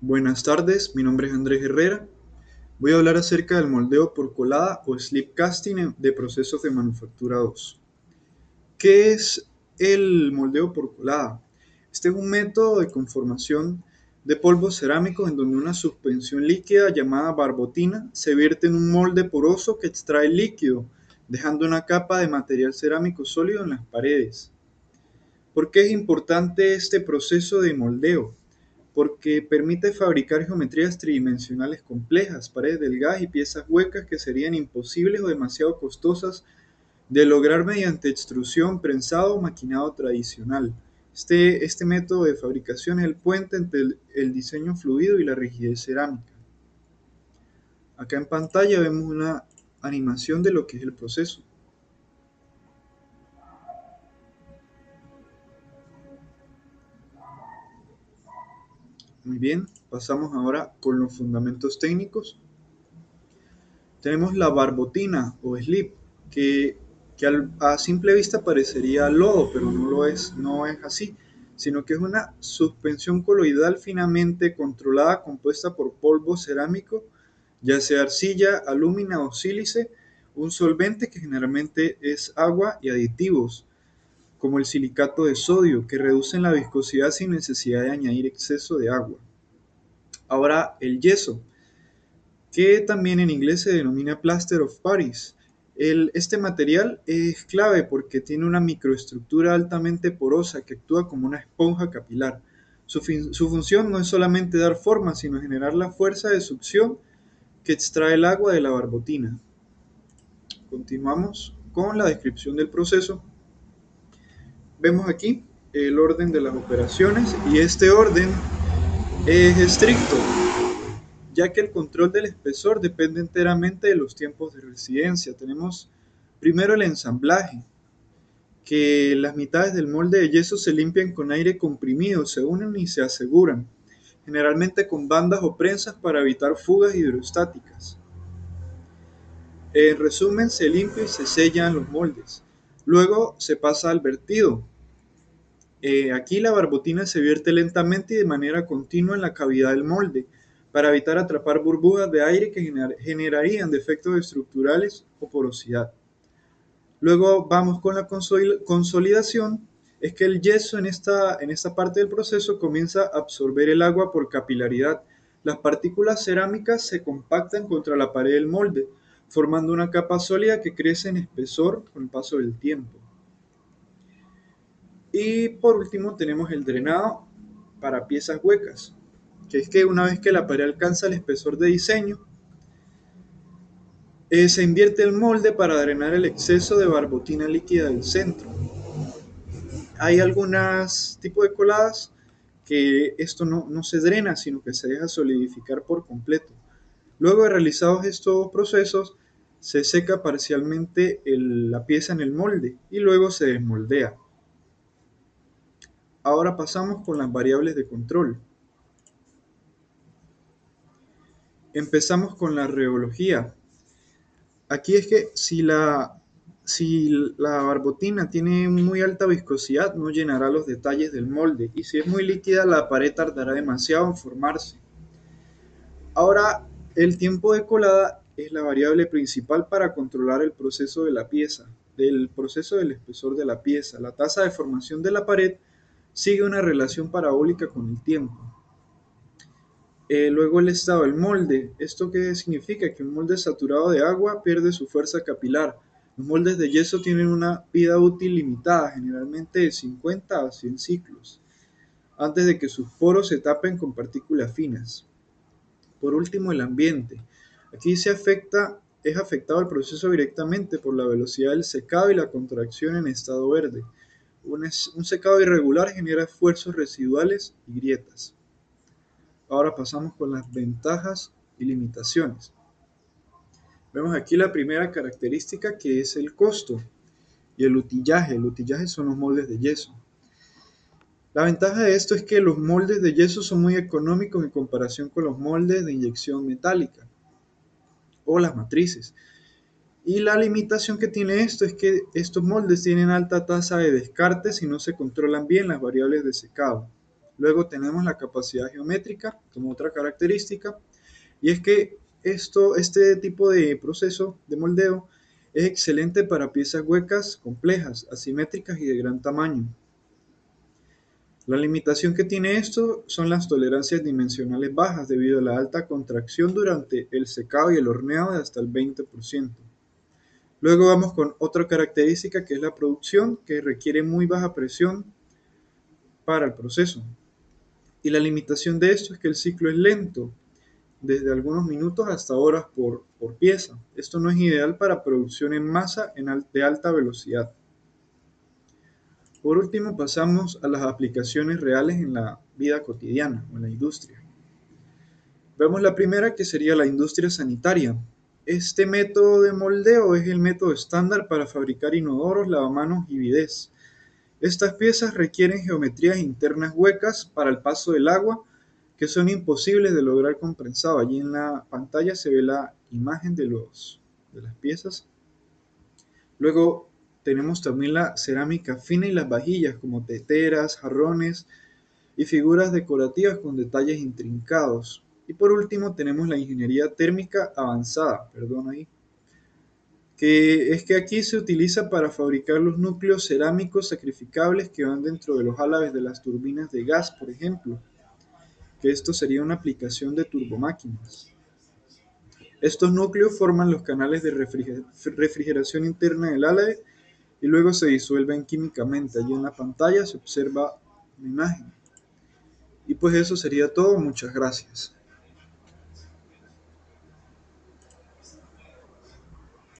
Buenas tardes, mi nombre es Andrés Herrera. Voy a hablar acerca del moldeo por colada o slip casting de procesos de manufactura 2. ¿Qué es el moldeo por colada? Este es un método de conformación de polvos cerámicos en donde una suspensión líquida llamada barbotina se vierte en un molde poroso que extrae líquido, dejando una capa de material cerámico sólido en las paredes. ¿Por qué es importante este proceso de moldeo? Porque permite fabricar geometrías tridimensionales complejas, paredes delgadas y piezas huecas que serían imposibles o demasiado costosas de lograr mediante extrusión, prensado o maquinado tradicional. Este método de fabricación es el puente entre el diseño fluido y la rigidez cerámica. Acá en pantalla vemos una animación de lo que es el proceso. Muy bien, pasamos ahora con los fundamentos técnicos. Tenemos la barbotina o slip, que a simple vista parecería lodo, pero no es así, sino que es una suspensión coloidal finamente controlada compuesta por polvo cerámico, ya sea arcilla, alúmina o sílice, un solvente que generalmente es agua y aditivos, como el silicato de sodio, que reducen la viscosidad sin necesidad de añadir exceso de agua. Ahora, el yeso, que también en inglés se denomina Plaster of Paris. Este material es clave porque tiene una microestructura altamente porosa que actúa como una esponja capilar. Su función no es solamente dar forma, sino generar la fuerza de succión que extrae el agua de la barbotina. Continuamos con la descripción del proceso. Vemos aquí el orden de las operaciones y este orden es estricto, ya que el control del espesor depende enteramente de los tiempos de residencia. Tenemos primero el ensamblaje, que las mitades del molde de yeso se limpian con aire comprimido, se unen y se aseguran, generalmente con bandas o prensas para evitar fugas hidrostáticas. En resumen, se limpia y se sellan los moldes. Luego se pasa al vertido. Aquí la barbotina se vierte lentamente y de manera continua en la cavidad del molde para evitar atrapar burbujas de aire que generarían defectos estructurales o porosidad. Luego vamos con la consolidación. Es que el yeso en esta parte del proceso comienza a absorber el agua por capilaridad. Las partículas cerámicas se compactan contra la pared del molde, formando una capa sólida que crece en espesor con el paso del tiempo. Y por último tenemos el drenado para piezas huecas, que es que una vez que la pared alcanza el espesor de diseño, se invierte el molde para drenar el exceso de barbotina líquida del centro. Hay algunos tipos de coladas que esto no se drena, sino que se deja solidificar por completo. Luego de realizados estos procesos, se seca parcialmente la pieza en el molde y luego se desmoldea. Ahora pasamos con las variables de control. Empezamos con la reología. Aquí es que si la barbotina tiene muy alta viscosidad, no llenará los detalles del molde. Y si es muy líquida, la pared tardará demasiado en formarse. Ahora, el tiempo de colada es la variable principal para controlar el proceso de la pieza, del proceso del espesor de la pieza. La tasa de formación de la pared sigue una relación parabólica con el tiempo. Luego el estado del molde. ¿Esto qué significa? Que un molde saturado de agua pierde su fuerza capilar. Los moldes de yeso tienen una vida útil limitada, generalmente de 50 a 100 ciclos, antes de que sus poros se tapen con partículas finas. Por último, el ambiente. Aquí es afectado el proceso directamente por la velocidad del secado y la contracción en estado verde. Un secado irregular genera esfuerzos residuales y grietas. Ahora pasamos con las ventajas y limitaciones. Vemos aquí la primera característica, que es el costo y el utillaje. El utillaje son los moldes de yeso. La ventaja de esto es que los moldes de yeso son muy económicos en comparación con los moldes de inyección metálica o las matrices. Y la limitación que tiene esto es que estos moldes tienen alta tasa de descarte si no se controlan bien las variables de secado. Luego tenemos la capacidad geométrica como otra característica, y es que este tipo de proceso de moldeo es excelente para piezas huecas, complejas, asimétricas y de gran tamaño. La limitación que tiene esto son las tolerancias dimensionales bajas debido a la alta contracción durante el secado y el horneado de hasta el 20%. Luego vamos con otra característica que es la producción, que requiere muy baja presión para el proceso. Y la limitación de esto es que el ciclo es lento, desde algunos minutos hasta horas por pieza. Esto no es ideal para producción en masa de alta velocidad. Por último, pasamos a las aplicaciones reales en la vida cotidiana o en la industria. Vemos la primera, que sería la industria sanitaria. Este método de moldeo es el método estándar para fabricar inodoros, lavamanos y bidés. Estas piezas requieren geometrías internas huecas para el paso del agua que son imposibles de lograr con prensado. Allí en la pantalla se ve la imagen de las piezas. Luego tenemos también la cerámica fina y las vajillas como teteras, jarrones y figuras decorativas con detalles intrincados. Y por último tenemos la ingeniería térmica avanzada, que es que aquí se utiliza para fabricar los núcleos cerámicos sacrificables que van dentro de los álabes de las turbinas de gas, por ejemplo, que esto sería una aplicación de turbomáquinas. Estos núcleos forman los canales de refrigeración interna del álabe y luego se disuelven químicamente. Allí en la pantalla se observa una imagen. Y pues eso sería todo. Muchas gracias.